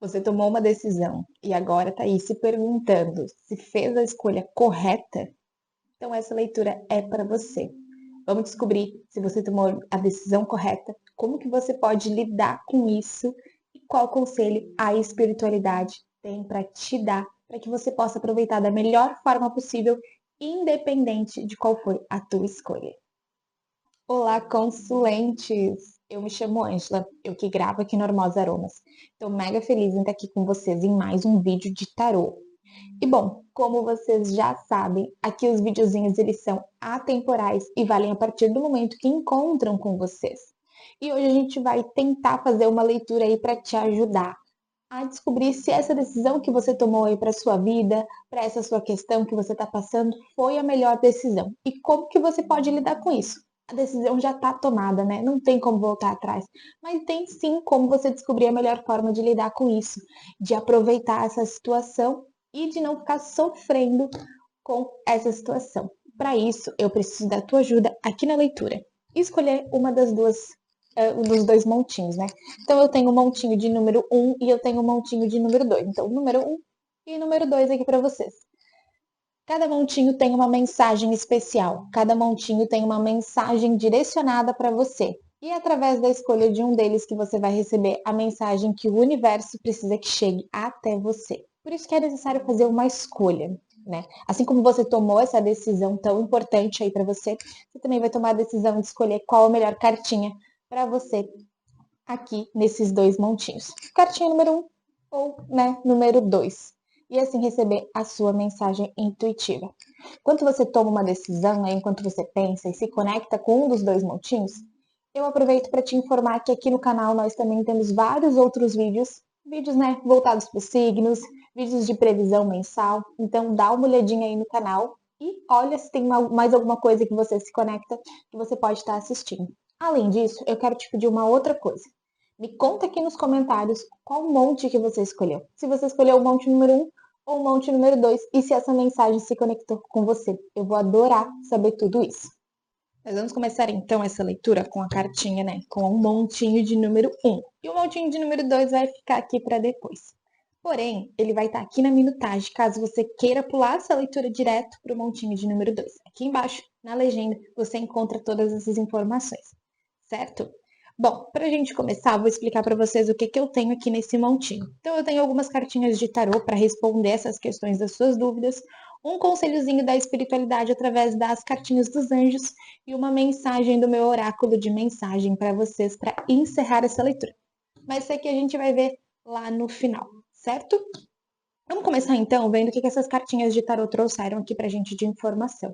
Você tomou uma decisão e agora está aí se perguntando se fez a escolha correta? Então essa leitura é para você. Vamos descobrir se você tomou a decisão correta, como que você pode lidar com isso e qual conselho a espiritualidade tem para te dar, para que você possa aproveitar da melhor forma possível, independente de qual foi a tua escolha. Olá, consulentes! Eu me chamo Ângela, eu que gravo aqui no Hermosa Aromas. Estou mega feliz em estar aqui com vocês em mais um vídeo de tarô. E bom, como vocês já sabem, aqui os videozinhos eles são atemporais e valem a partir do momento que encontram com vocês. E hoje a gente vai tentar fazer uma leitura aí para te ajudar a descobrir se essa decisão que você tomou aí para sua vida, para essa sua questão que você está passando, foi a melhor decisão. E como que você pode lidar com isso? A decisão já está tomada, né? Não tem como voltar atrás. Mas tem sim como você descobrir a melhor forma de lidar com isso, de aproveitar essa situação e de não ficar sofrendo com essa situação. Para isso, eu preciso da tua ajuda aqui na leitura. Escolher uma das duas dos dois montinhos, né? Então eu tenho um montinho de número 1 e eu tenho um montinho de número 2. Então, número 1 e número 2 aqui para vocês. Cada montinho tem uma mensagem especial. Cada montinho tem uma mensagem direcionada para você. E é através da escolha de um deles que você vai receber a mensagem que o universo precisa que chegue até você. Por isso que é necessário fazer uma escolha, né? Assim como você tomou essa decisão tão importante aí para você, você também vai tomar a decisão de escolher qual a melhor cartinha para você aqui nesses dois montinhos. Cartinha número 1 ou, né, número 2. E assim receber a sua mensagem intuitiva. Enquanto você toma uma decisão, né, enquanto você pensa e se conecta com um dos dois montinhos, eu aproveito para te informar que aqui no canal nós também temos vários outros vídeos, né, voltados para os signos, vídeos de previsão mensal. Então dá uma olhadinha aí no canal e olha se tem mais alguma coisa que você se conecta que você pode estar assistindo. Além disso, eu quero te pedir uma outra coisa. Me conta aqui nos comentários qual monte que você escolheu. Se você escolheu o monte número 1 ou o monte número 2 e se essa mensagem se conectou com você. Eu vou adorar saber tudo isso. Nós vamos começar então essa leitura com a cartinha, né? Com um montinho de número 1. E o montinho de número 2 vai ficar aqui para depois. Porém, ele vai estar aqui na minutagem, caso você queira pular essa leitura direto para o montinho de número 2. Aqui embaixo, na legenda, você encontra todas essas informações, certo? Bom, para a gente começar, vou explicar para vocês o que eu tenho aqui nesse montinho. Então, eu tenho algumas cartinhas de tarô para responder essas questões das suas dúvidas, um conselhozinho da espiritualidade através das cartinhas dos anjos e uma mensagem do meu oráculo de mensagem para vocês para encerrar essa leitura. Mas isso aqui a gente vai ver lá no final, certo? Vamos começar então vendo o que essas cartinhas de tarô trouxeram aqui pra gente de informação.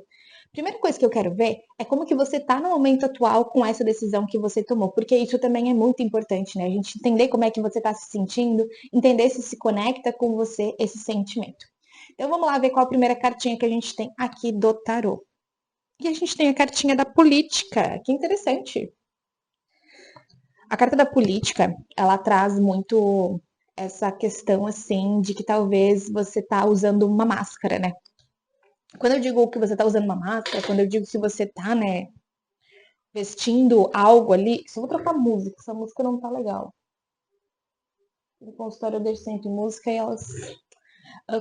Primeira coisa que eu quero ver é como que você tá no momento atual com essa decisão que você tomou, porque isso também é muito importante, né? A gente entender como é que você tá se sentindo, entender se conecta com você esse sentimento. Então vamos lá ver qual a primeira cartinha que a gente tem aqui do tarô. E a gente tem a cartinha da política, que interessante. A carta da política, ela traz muito essa questão, assim, de que talvez você tá usando uma máscara, né? Quando eu digo que você tá usando uma máscara, quando eu digo que você tá, né, vestindo algo ali, só vou trocar música, essa música não tá legal. No consultório eu deixo sempre música e elas...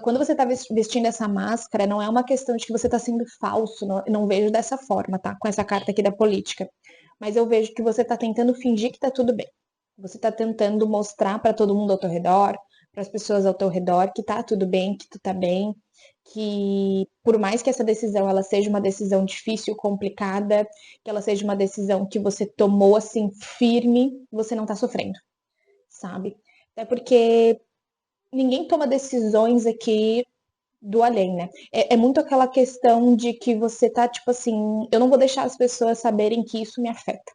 Quando você tá vestindo essa máscara, não é uma questão de que você tá sendo falso, não vejo dessa forma, tá? Com essa carta aqui da política. Mas eu vejo que você tá tentando fingir que tá tudo bem. Você tá tentando mostrar para todo mundo ao teu redor, para as pessoas ao teu redor, que tá tudo bem, que tu tá bem, que por mais que essa decisão ela seja uma decisão difícil, complicada, que ela seja uma decisão que você tomou assim firme, você não tá sofrendo, sabe? Até porque ninguém toma decisões aqui do além, né? É muito aquela questão de que você tá tipo assim, eu não vou deixar as pessoas saberem que isso me afeta.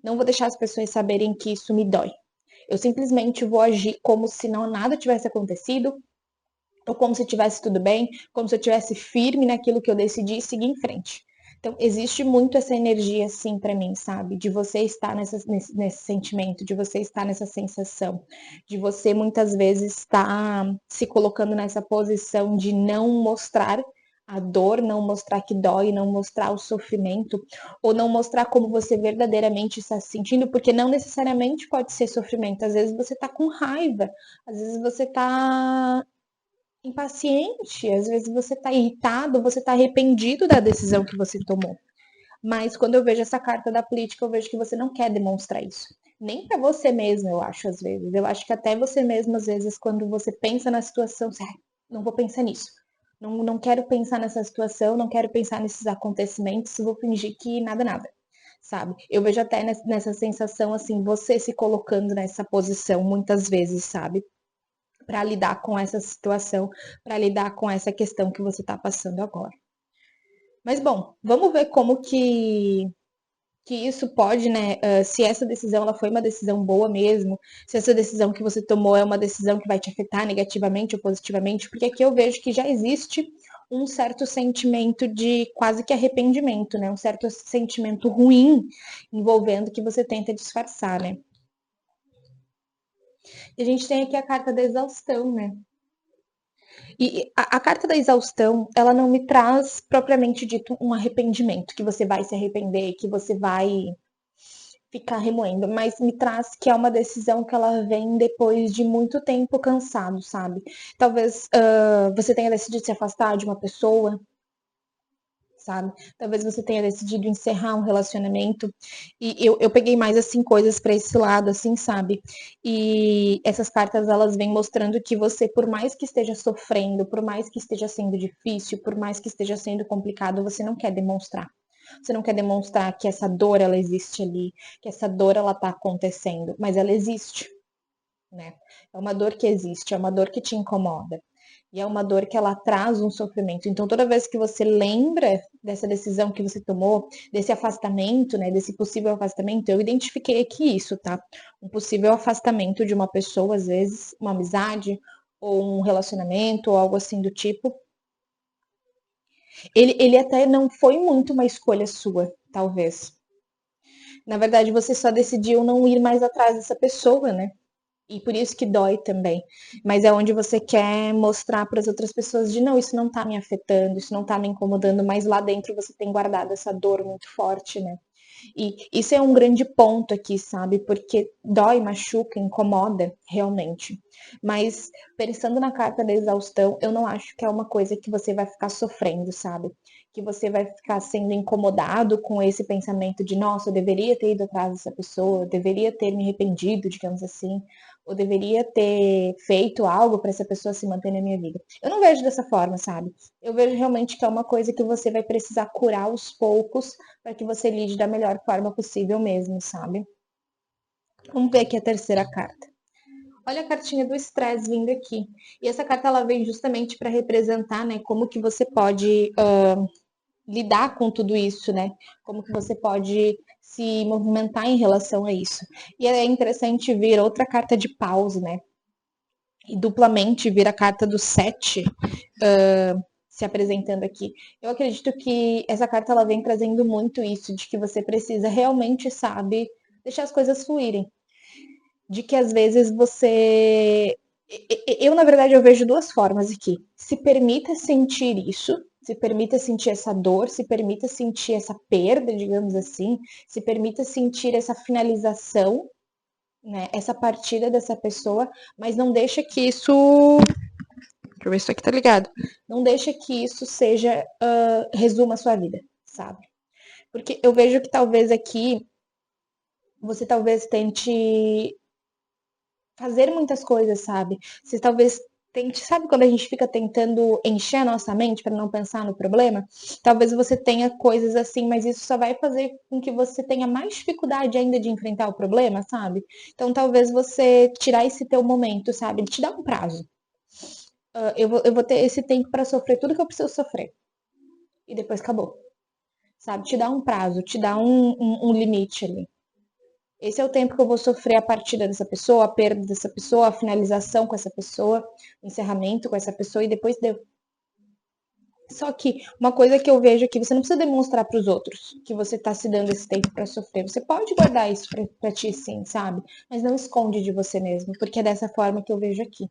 Não vou deixar as pessoas saberem que isso me dói. Eu simplesmente vou agir como se não nada tivesse acontecido, ou como se tivesse tudo bem, como se eu tivesse firme naquilo que eu decidi e seguir em frente. Então, existe muito essa energia, assim, para mim, sabe? De você estar nesse sentimento, de você estar nessa sensação, de você muitas vezes estar se colocando nessa posição de não mostrar a dor, não mostrar que dói, não mostrar o sofrimento, ou não mostrar como você verdadeiramente está se sentindo, porque não necessariamente pode ser sofrimento. Às vezes você tá com raiva, às vezes você tá impaciente, às vezes você tá irritado, você tá arrependido da decisão que você tomou. Mas quando eu vejo essa carta da política, eu vejo que você não quer demonstrar isso. Nem para você mesmo, eu acho, às vezes. Eu acho que até você mesmo, às vezes, quando você pensa na situação, você, não vou pensar nisso. Não quero pensar nessa situação, não quero pensar nesses acontecimentos, vou fingir que nada, nada. Sabe? Eu vejo até nessa sensação, assim, você se colocando nessa posição muitas vezes, sabe? Para lidar com essa situação, para lidar com essa questão que você está passando agora. Mas bom, vamos ver como que isso pode, né, se essa decisão ela foi uma decisão boa mesmo, se essa decisão que você tomou é uma decisão que vai te afetar negativamente ou positivamente, porque aqui eu vejo que já existe um certo sentimento de quase que arrependimento, né, um certo sentimento ruim envolvendo que você tenta disfarçar, né. E a gente tem aqui a carta da exaustão, né. E a carta da exaustão, ela não me traz propriamente dito um arrependimento, que você vai se arrepender, que você vai ficar remoendo, mas me traz que é uma decisão que ela vem depois de muito tempo cansado, sabe? Talvez você tenha decidido se afastar de uma pessoa, sabe? Talvez você tenha decidido encerrar um relacionamento. E eu peguei mais, assim, coisas para esse lado, assim, sabe? E essas cartas, elas vêm mostrando que você, por mais que esteja sofrendo, por mais que esteja sendo difícil, por mais que esteja sendo complicado, você não quer demonstrar. Você não quer demonstrar que essa dor, ela existe ali, que essa dor, ela tá acontecendo, mas ela existe, né? É uma dor que existe, é uma dor que te incomoda. E é uma dor que ela traz um sofrimento. Então, toda vez que você lembra dessa decisão que você tomou, desse afastamento, né, desse possível afastamento, eu identifiquei aqui isso, tá? Um possível afastamento de uma pessoa, às vezes, uma amizade, ou um relacionamento, ou algo assim do tipo. Ele até não foi muito uma escolha sua, talvez. Na verdade, você só decidiu não ir mais atrás dessa pessoa, né? E por isso que dói também. Mas é onde você quer mostrar para as outras pessoas de não, isso não tá me afetando, isso não tá me incomodando, mas lá dentro você tem guardado essa dor muito forte, né? E isso é um grande ponto aqui, sabe? Porque dói, machuca, incomoda, realmente. Mas pensando na carta da exaustão, eu não acho que é uma coisa que você vai ficar sofrendo, sabe? Que você vai ficar sendo incomodado com esse pensamento de, nossa, eu deveria ter ido atrás dessa pessoa, eu deveria ter me arrependido, digamos assim, ou deveria ter feito algo para essa pessoa se manter na minha vida. Eu não vejo dessa forma, sabe? Eu vejo realmente que é uma coisa que você vai precisar curar aos poucos para que você lide da melhor forma possível mesmo, sabe? Vamos ver aqui a terceira carta. Olha a cartinha do estresse vindo aqui. E essa carta ela vem justamente para representar, né, como que você pode lidar com tudo isso, né? Como que você pode se movimentar em relação a isso. E é interessante ver outra carta de pausa, né? E duplamente vir a carta do 7 se apresentando aqui. Eu acredito que essa carta ela vem trazendo muito isso, de que você precisa realmente, sabe, deixar as coisas fluírem. De que às vezes você. Eu, na verdade, eu vejo duas formas aqui. Se permita sentir isso, se permita sentir essa dor, se permita sentir essa perda, digamos assim, se permita sentir essa finalização, né, essa partida dessa pessoa, mas não deixa que isso. Deixa eu ver se isso aqui tá ligado. Não deixa que isso seja, resuma a sua vida, sabe? Porque eu vejo que talvez aqui você talvez tente fazer muitas coisas, sabe? Você talvez tente, sabe quando a gente fica tentando encher a nossa mente para não pensar no problema? Talvez você tenha coisas assim, mas isso só vai fazer com que você tenha mais dificuldade ainda de enfrentar o problema, sabe? Então talvez você tirar esse teu momento, sabe? Te dar um prazo. Eu vou ter esse tempo para sofrer tudo que eu preciso sofrer. E depois acabou. Sabe? Te dá um prazo, te dá um limite ali. Esse é o tempo que eu vou sofrer a partida dessa pessoa, a perda dessa pessoa, a finalização com essa pessoa, o encerramento com essa pessoa e depois deu. Só que uma coisa que eu vejo aqui, você não precisa demonstrar para os outros que você tá se dando esse tempo para sofrer. Você pode guardar isso pra ti sim, sabe? Mas não esconde de você mesmo, porque é dessa forma que eu vejo aqui.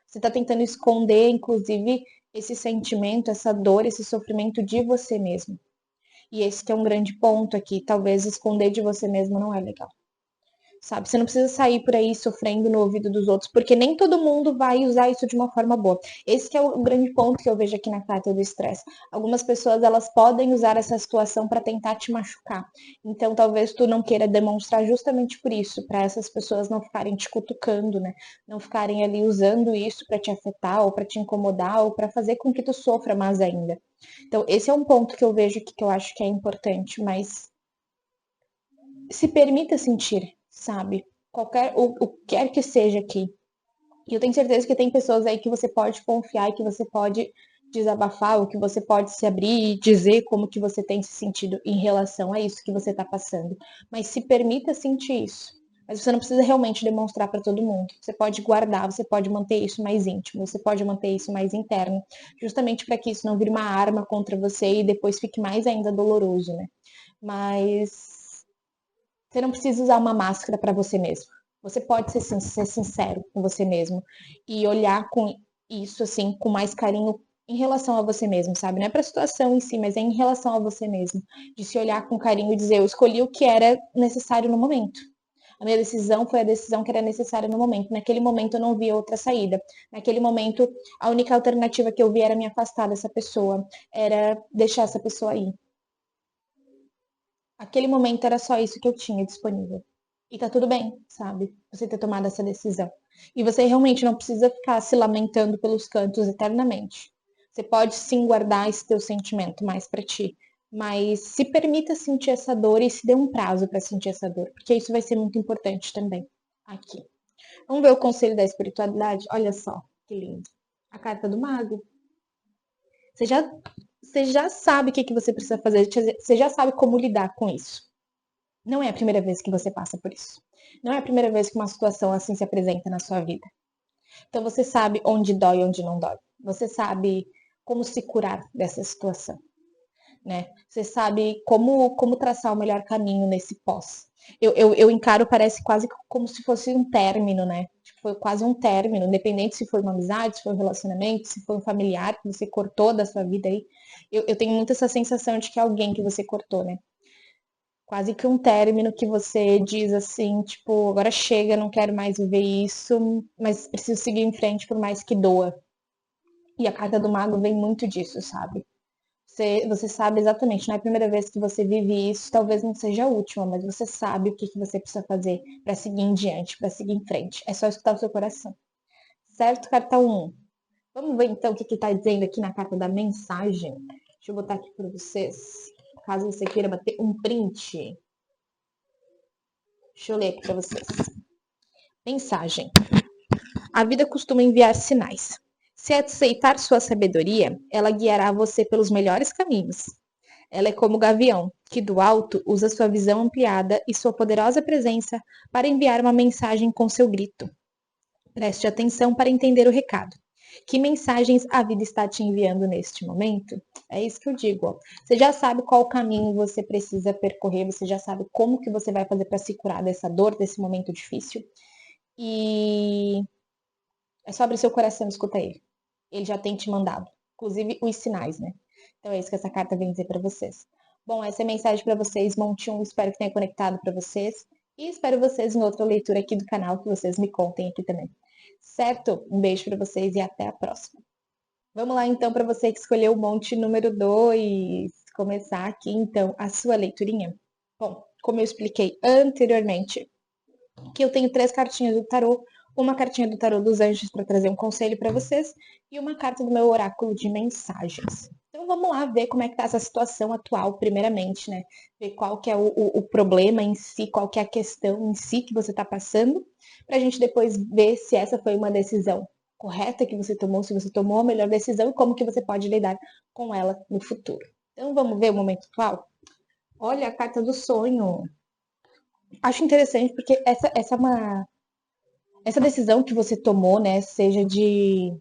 Você tá tentando esconder, inclusive, esse sentimento, essa dor, esse sofrimento de você mesmo. E esse que é um grande ponto aqui. Talvez esconder de você mesmo não é legal. Sabe? Você não precisa sair por aí sofrendo no ouvido dos outros, porque nem todo mundo vai usar isso de uma forma boa. Esse que é o grande ponto que eu vejo aqui na carta do estresse. Algumas pessoas, elas podem usar essa situação para tentar te machucar. Então, talvez tu não queira demonstrar justamente por isso, para essas pessoas não ficarem te cutucando, né? Não ficarem ali usando isso para te afetar, ou para te incomodar, ou para fazer com que tu sofra mais ainda. Então, esse é um ponto que eu vejo que eu acho que é importante, mas se permita sentir, sabe? O quer que seja aqui. E eu tenho certeza que tem pessoas aí que você pode confiar e que você pode desabafar, ou que você pode se abrir e dizer como que você tem se sentido em relação a isso que você está passando. Mas se permita sentir isso. Mas você não precisa realmente demonstrar para todo mundo. Você pode guardar, você pode manter isso mais íntimo, você pode manter isso mais interno, justamente para que isso não vire uma arma contra você e depois fique mais ainda doloroso, né? Mas você não precisa usar uma máscara para você mesmo. Você pode ser sincero com você mesmo e olhar com isso assim com mais carinho em relação a você mesmo, sabe? Não é para a situação em si, mas é em relação a você mesmo, de se olhar com carinho e dizer eu escolhi o que era necessário no momento. A minha decisão foi a decisão que era necessária no momento. Naquele momento eu não via outra saída. Naquele momento a única alternativa que eu vi era me afastar dessa pessoa, era deixar essa pessoa ir. Aquele momento era só isso que eu tinha disponível. E tá tudo bem, sabe? Você ter tomado essa decisão. E você realmente não precisa ficar se lamentando pelos cantos eternamente. Você pode sim guardar esse teu sentimento mais para ti, mas se permita sentir essa dor e se dê um prazo para sentir essa dor, porque isso vai ser muito importante também aqui. Vamos ver o conselho da espiritualidade? Olha só, que lindo. A carta do mago. Você já, você já sabe o que você precisa fazer, você já sabe como lidar com isso. Não é a primeira vez que você passa por isso. Não é a primeira vez que uma situação assim se apresenta na sua vida. Então você sabe onde dói e onde não dói. Você sabe como se curar dessa situação, né? Você sabe como traçar o melhor caminho nesse pós. Eu encaro, parece quase como se fosse um término, né? Tipo, foi quase um término, independente se foi uma amizade, se foi um relacionamento, se foi um familiar que você cortou da sua vida aí. Eu tenho muito essa sensação de que é alguém que você cortou, né? Quase que um término que você diz assim, tipo, agora chega, não quero mais viver isso, mas preciso seguir em frente por mais que doa. E a carta do mago vem muito disso, sabe? Você sabe exatamente, não é a primeira vez que você vive isso, talvez não seja a última, mas você sabe o que você precisa fazer para seguir em diante, para seguir em frente. É só escutar o seu coração. Certo, carta 1? Vamos ver então o que está dizendo aqui na carta da mensagem. Deixa eu botar aqui para vocês, caso você queira bater um print. Deixa eu ler aqui para vocês. Mensagem. A vida costuma enviar sinais. Se aceitar sua sabedoria, ela guiará você pelos melhores caminhos. Ela é como o gavião, que do alto usa sua visão ampliada e sua poderosa presença para enviar uma mensagem com seu grito. Preste atenção para entender o recado. Que mensagens a vida está te enviando neste momento? É isso que eu digo. Ó. Você já sabe qual caminho você precisa percorrer, você já sabe como que você vai fazer para se curar dessa dor, desse momento difícil. E é só abrir seu coração e escuta ele. Ele já tem te mandado, inclusive os sinais, né? Então é isso que essa carta vem dizer para vocês. Bom, essa é a mensagem para vocês, Monte 1. Espero que tenha conectado para vocês. E espero vocês em outra leitura aqui do canal, que vocês me contem aqui também. Certo? Um beijo para vocês e até a próxima. Vamos lá então para você que escolheu o monte número 2. Começar aqui então a sua leiturinha. Bom, como eu expliquei anteriormente, que eu tenho 3 cartinhas do tarô, uma cartinha do tarô dos anjos para trazer um conselho para vocês e uma carta do meu oráculo de mensagens. Então vamos lá ver como é que tá essa situação atual, primeiramente, né? Ver qual que é o problema em si, qual que é a questão em si que você está passando, para a gente depois ver se essa foi uma decisão correta que você tomou, se você tomou a melhor decisão e como que você pode lidar com ela no futuro. Então vamos ver o momento atual? Olha a carta do sonho. Acho interessante porque essa é uma essa decisão que você tomou, né, seja de.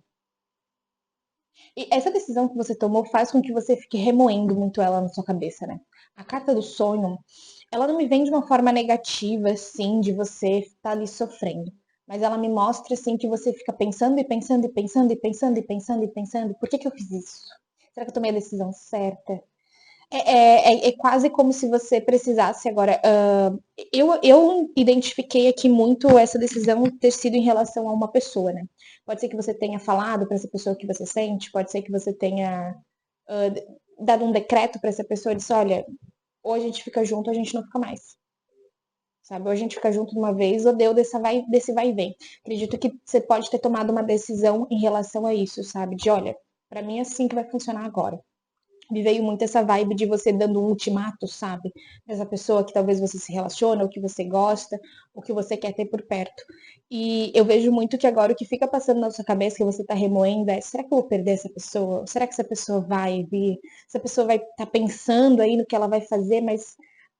E essa decisão que você tomou faz com que você fique remoendo muito ela na sua cabeça, né? A carta do sonho, ela não me vem de uma forma negativa, assim, de você estar ali sofrendo. Mas ela me mostra, assim, que você fica pensando e pensando e pensando e pensando e pensando e pensando. Por que que eu fiz isso? Será que eu tomei a decisão certa? É quase como se você precisasse agora. Eu identifiquei aqui muito essa decisão ter sido em relação a uma pessoa, né? Pode ser que você tenha falado para essa pessoa o que você sente, pode ser que você tenha dado um decreto para essa pessoa e disse: olha, ou a gente fica junto ou a gente não fica mais. Sabe? Ou a gente fica junto de uma vez ou deu desse vai e vem. Acredito que você pode ter tomado uma decisão em relação a isso, sabe? De olha, para mim é assim que vai funcionar agora. Me veio muito essa vibe de você dando um ultimato, sabe? Dessa pessoa que talvez você se relaciona, ou que você gosta, ou que você quer ter por perto. E eu vejo muito que agora o que fica passando na sua cabeça, que você tá remoendo, é: será que eu vou perder essa pessoa? Será que essa pessoa vai vir? Essa pessoa vai estar pensando aí no que ela vai fazer, mas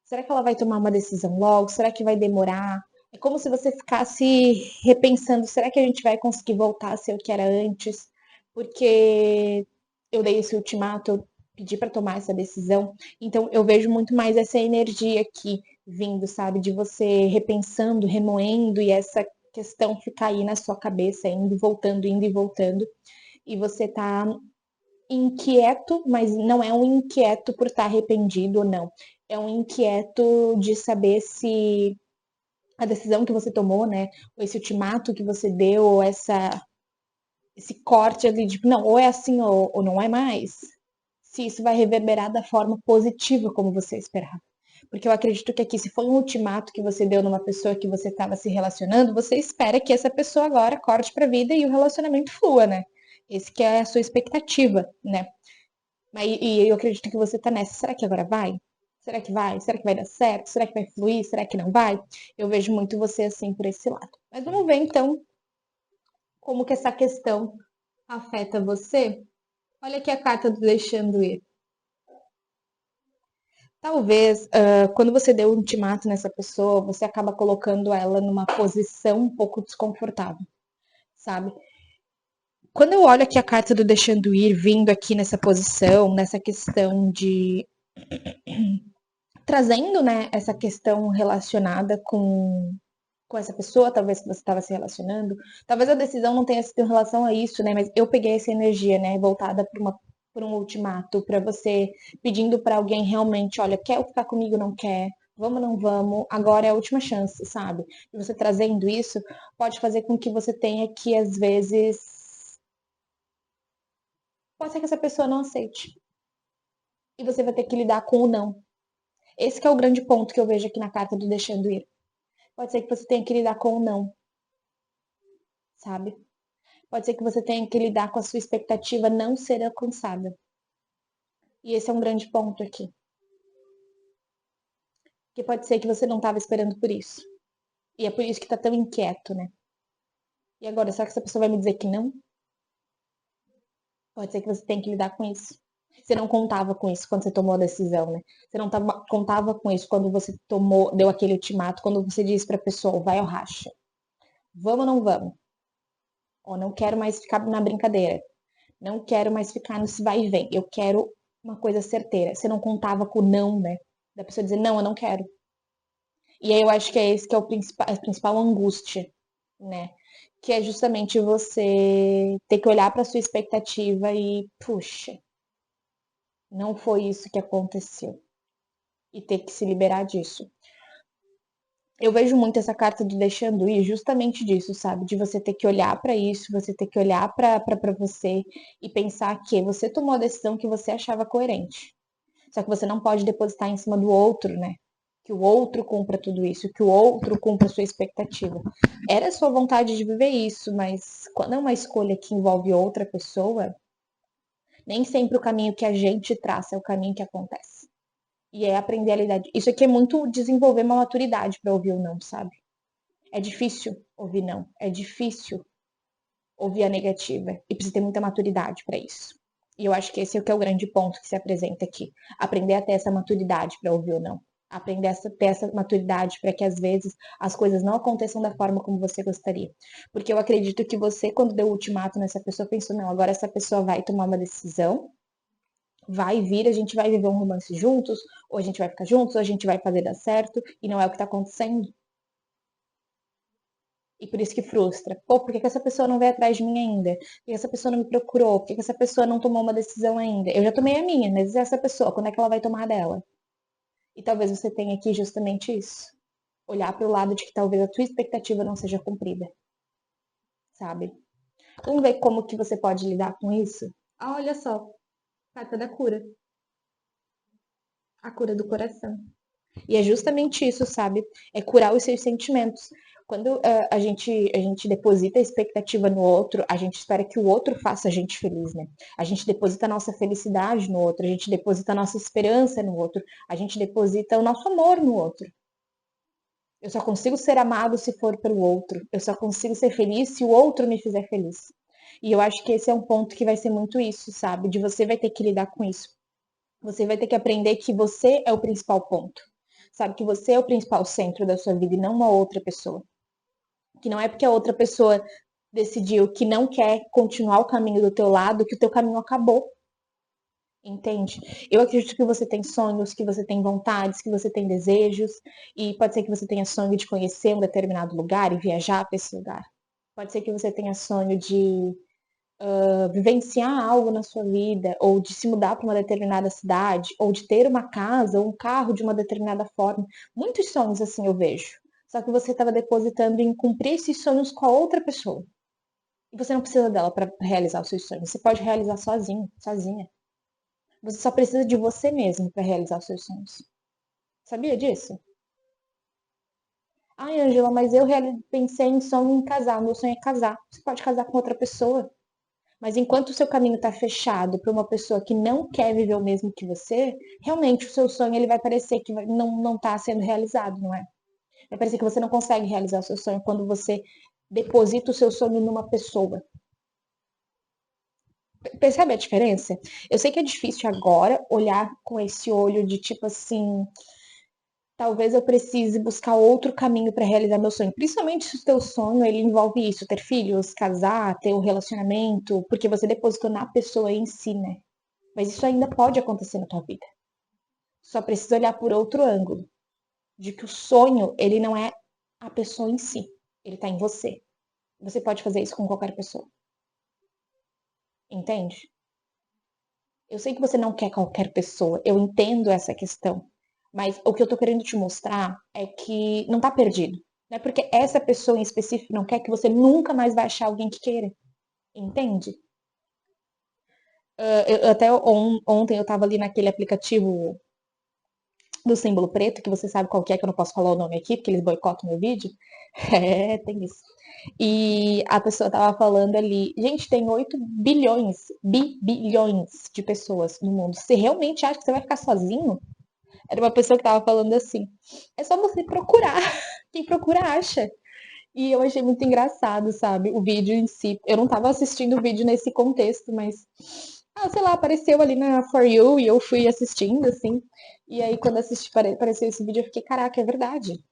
será que ela vai tomar uma decisão logo? Será que vai demorar? É como se você ficasse repensando: será que a gente vai conseguir voltar a ser o que era antes? Porque eu dei esse ultimato, eu pedi para tomar essa decisão. Então eu vejo muito mais essa energia aqui vindo, sabe, de você repensando, remoendo e essa questão ficar aí na sua cabeça, indo e voltando, e você tá inquieto, mas não é um inquieto por estar arrependido ou não. É um inquieto de saber se a decisão que você tomou, né, ou esse ultimato que você deu, ou esse corte ali de, não, ou é assim ou não é mais, se isso vai reverberar da forma positiva como você esperava. Porque eu acredito que aqui, se foi um ultimato que você deu numa pessoa que você estava se relacionando, você espera que essa pessoa agora corte para a vida e o relacionamento flua, né? Esse que é a sua expectativa, né? E eu acredito que você tá nessa. Será que agora vai? Será que vai? Será que vai dar certo? Será que vai fluir? Será que não vai? Eu vejo muito você assim por esse lado. Mas vamos ver então como que essa questão afeta você. Olha aqui a carta do deixando ir. Talvez, quando você deu um ultimato nessa pessoa, você acaba colocando ela numa posição um pouco desconfortável, sabe? Quando eu olho aqui a carta do deixando ir, vindo aqui nessa posição, nessa questão de trazendo, né, essa questão relacionada com essa pessoa, talvez que você estava se relacionando. Talvez a decisão não tenha sido em relação a isso, né? Mas eu peguei essa energia, né, voltada por um ultimato, para você pedindo para alguém realmente, olha, quer ficar comigo, não quer? Vamos, não vamos? Agora é a última chance, sabe? E você trazendo isso pode fazer com que você tenha que, às vezes, pode ser que essa pessoa não aceite. E você vai ter que lidar com o não. Esse que é o grande ponto que eu vejo aqui na carta do deixando ir. Pode ser que você tenha que lidar com o não, sabe? Pode ser que você tenha que lidar com a sua expectativa não ser alcançada. E esse é um grande ponto aqui. Porque pode ser que você não estava esperando por isso. E é por isso que tá tão inquieto, né? E agora, será que essa pessoa vai me dizer que não? Pode ser que você tenha que lidar com isso. Você não contava com isso quando você tomou a decisão, né? Você não contava com isso quando você deu aquele ultimato, quando você disse pra pessoa, vai ao racha. Vamos ou não vamos? Ou não quero mais ficar na brincadeira. Não quero mais ficar nesse vai e vem. Eu quero uma coisa certeira. Você não contava com o não, né? Da pessoa dizer, não, eu não quero. E aí eu acho que é esse que é a principal angústia, né? Que é justamente você ter que olhar para sua expectativa e, puxa, não foi isso que aconteceu. E ter que se liberar disso. Eu vejo muito essa carta do deixando ir justamente disso, sabe? De você ter que olhar para isso, você ter que olhar para você e pensar que você tomou a decisão que você achava coerente. Só que você não pode depositar em cima do outro, né? Que o outro cumpra tudo isso, que o outro cumpra a sua expectativa. Era a sua vontade de viver isso, mas quando é uma escolha que envolve outra pessoa, nem sempre o caminho que a gente traça é o caminho que acontece. E é aprender a lidar. Isso aqui é muito desenvolver uma maturidade para ouvir o não, sabe? É difícil ouvir não, é difícil ouvir a negativa e precisa ter muita maturidade para isso. E eu acho que esse é o que é o grande ponto que se apresenta aqui. Aprender a ter essa maturidade para ouvir ou não. Aprender a ter essa maturidade para que às vezes as coisas não aconteçam da forma como você gostaria. Porque eu acredito que você, quando deu o ultimato nessa pessoa, pensou, não, agora essa pessoa vai tomar uma decisão, vai vir, a gente vai viver um romance juntos, ou a gente vai ficar juntos, ou a gente vai fazer dar certo, e não é o que está acontecendo. E por isso que frustra. Pô, por que que essa pessoa não veio atrás de mim ainda? Por que essa pessoa não me procurou? Por que que essa pessoa não tomou uma decisão ainda? Eu já tomei a minha, mas e essa pessoa? Quando é que ela vai tomar a dela? E talvez você tenha aqui justamente isso. Olhar para o lado de que talvez a tua expectativa não seja cumprida, sabe? Vamos ver como que você pode lidar com isso? Ah, olha só, carta da cura. A cura do coração. E é justamente isso, sabe? É curar os seus sentimentos. Quando a gente deposita a expectativa no outro, a gente espera que o outro faça a gente feliz, né? A gente deposita a nossa felicidade no outro, a gente deposita a nossa esperança no outro, a gente deposita o nosso amor no outro. Eu só consigo ser amado se for pelo outro. Eu só consigo ser feliz se o outro me fizer feliz. E eu acho que esse é um ponto que vai ser muito isso, sabe? De você vai ter que lidar com isso. Você vai ter que aprender que você é o principal ponto. Sabe? Que você é o principal centro da sua vida e não uma outra pessoa. Que não é porque a outra pessoa decidiu que não quer continuar o caminho do teu lado que o teu caminho acabou. Entende? Eu acredito que você tem sonhos, que você tem vontades, que você tem desejos, e pode ser que você tenha sonho de conhecer um determinado lugar e viajar para esse lugar. Pode ser que você tenha sonho de vivenciar algo na sua vida, ou de se mudar para uma determinada cidade, ou de ter uma casa ou um carro de uma determinada forma. Muitos sonhos assim eu vejo. Só que você estava depositando em cumprir esses sonhos com a outra pessoa. E você não precisa dela para realizar os seus sonhos. Você pode realizar sozinho, sozinha. Você só precisa de você mesmo para realizar os seus sonhos. Sabia disso? Ai, Angela, mas eu pensei em sonho em casar. Meu sonho é casar. Você pode casar com outra pessoa. Mas enquanto o seu caminho está fechado para uma pessoa que não quer viver o mesmo que você, realmente o seu sonho ele vai parecer que não está sendo realizado, não é? Vai parecer que você não consegue realizar o seu sonho quando você deposita o seu sonho numa pessoa. Percebe a diferença? Eu sei que é difícil agora olhar com esse olho de tipo assim, talvez eu precise buscar outro caminho para realizar meu sonho. Principalmente se o teu sonho ele envolve isso, ter filhos, casar, ter um relacionamento, porque você depositou na pessoa em si, né? Mas isso ainda pode acontecer na tua vida. Só precisa olhar por outro ângulo, de que o sonho, ele não é a pessoa em si, ele tá em você. Você pode fazer isso com qualquer pessoa. Entende? Eu sei que você não quer qualquer pessoa, eu entendo essa questão. Mas o que eu tô querendo te mostrar é que não tá perdido. Não é porque essa pessoa em específico não quer que você nunca mais vai achar alguém que queira. Entende? Até ontem eu tava ali naquele aplicativo do símbolo preto, que você sabe qual que é, que eu não posso falar o nome aqui, porque eles boicotam meu vídeo. É, tem isso. E a pessoa tava falando ali, gente, tem 8 bilhões, bilhões de pessoas no mundo. Você realmente acha que você vai ficar sozinho? Era uma pessoa que tava falando assim. É só você procurar. Quem procura acha. E eu achei muito engraçado, sabe? O vídeo em si. Eu não tava assistindo o vídeo nesse contexto, mas. Ah, sei lá, apareceu ali na For You e eu fui assistindo, assim. E aí, quando assisti, apareceu esse vídeo, eu fiquei, caraca, é verdade.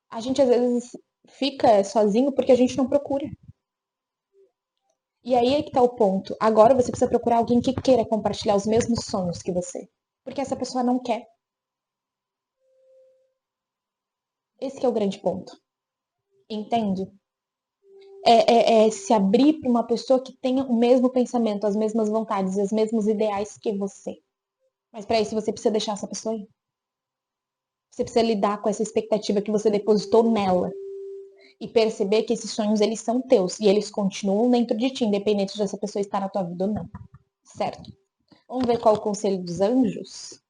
A gente às vezes fica sozinho porque a gente não procura. E aí é que tá o ponto. Agora você precisa procurar alguém que queira compartilhar os mesmos sonhos que você. Porque essa pessoa não quer. Esse que é o grande ponto. Entende? É se abrir para uma pessoa que tenha o mesmo pensamento, as mesmas vontades, os mesmos ideais que você. Mas para isso você precisa deixar essa pessoa aí. Você precisa lidar com essa expectativa que você depositou nela e perceber que esses sonhos eles são teus e eles continuam dentro de ti, independente de essa pessoa estar na tua vida ou não. Certo? Vamos ver qual é o conselho dos anjos?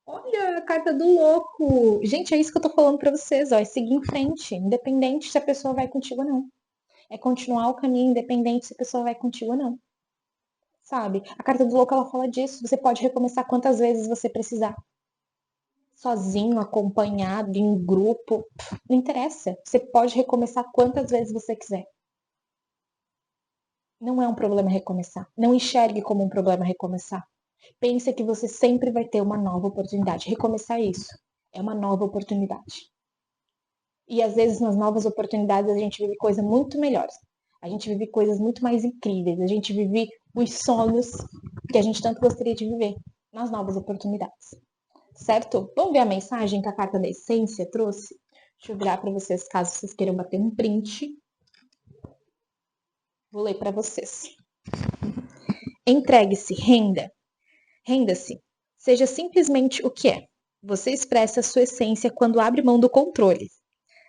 Olha, a carta do louco. Gente, é isso que eu tô falando para vocês, ó, é seguir em frente, independente se a pessoa vai contigo ou não. É continuar o caminho, independente se a pessoa vai contigo ou não. Sabe? A carta do louco ela fala disso. Você pode recomeçar quantas vezes você precisar. Sozinho, acompanhado, em grupo, não interessa. Você pode recomeçar quantas vezes você quiser. Não é um problema recomeçar. Não enxergue como um problema recomeçar. Pense que você sempre vai ter uma nova oportunidade. Recomeçar isso é uma nova oportunidade. E às vezes nas novas oportunidades a gente vive coisas muito melhores. A gente vive coisas muito mais incríveis. A gente vive os sonhos que a gente tanto gostaria de viver nas novas oportunidades. Certo? Vamos ver a mensagem que a carta da essência trouxe? Deixa eu virar para vocês, caso vocês queiram bater um print. Vou ler para vocês. Entregue-se, renda-se. Seja simplesmente o que é. Você expressa a sua essência quando abre mão do controle.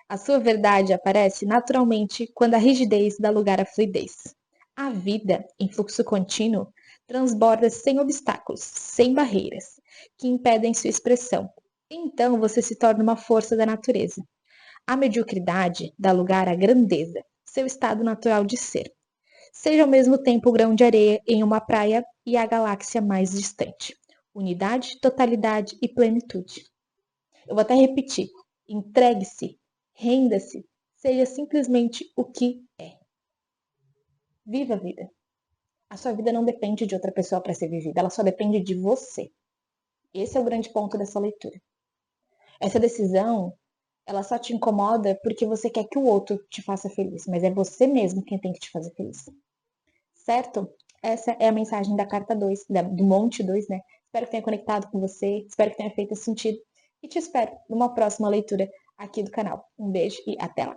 A sua verdade aparece naturalmente quando a rigidez dá lugar à fluidez. A vida, em fluxo contínuo, transborda sem obstáculos, sem barreiras, que impedem sua expressão. Então você se torna uma força da natureza. A mediocridade dá lugar à grandeza, seu estado natural de ser. Seja ao mesmo tempo o grão de areia em uma praia e a galáxia mais distante. Unidade, totalidade e plenitude. Eu vou até repetir. Entregue-se, renda-se, seja simplesmente o que é. Viva a vida. A sua vida não depende de outra pessoa para ser vivida, ela só depende de você. Esse é o grande ponto dessa leitura. Essa decisão, ela só te incomoda porque você quer que o outro te faça feliz, mas é você mesmo quem tem que te fazer feliz. Certo? Essa é a mensagem da carta 2, do Monte 2, né? Espero que tenha conectado com você, espero que tenha feito sentido e te espero numa próxima leitura aqui do canal. Um beijo e até lá!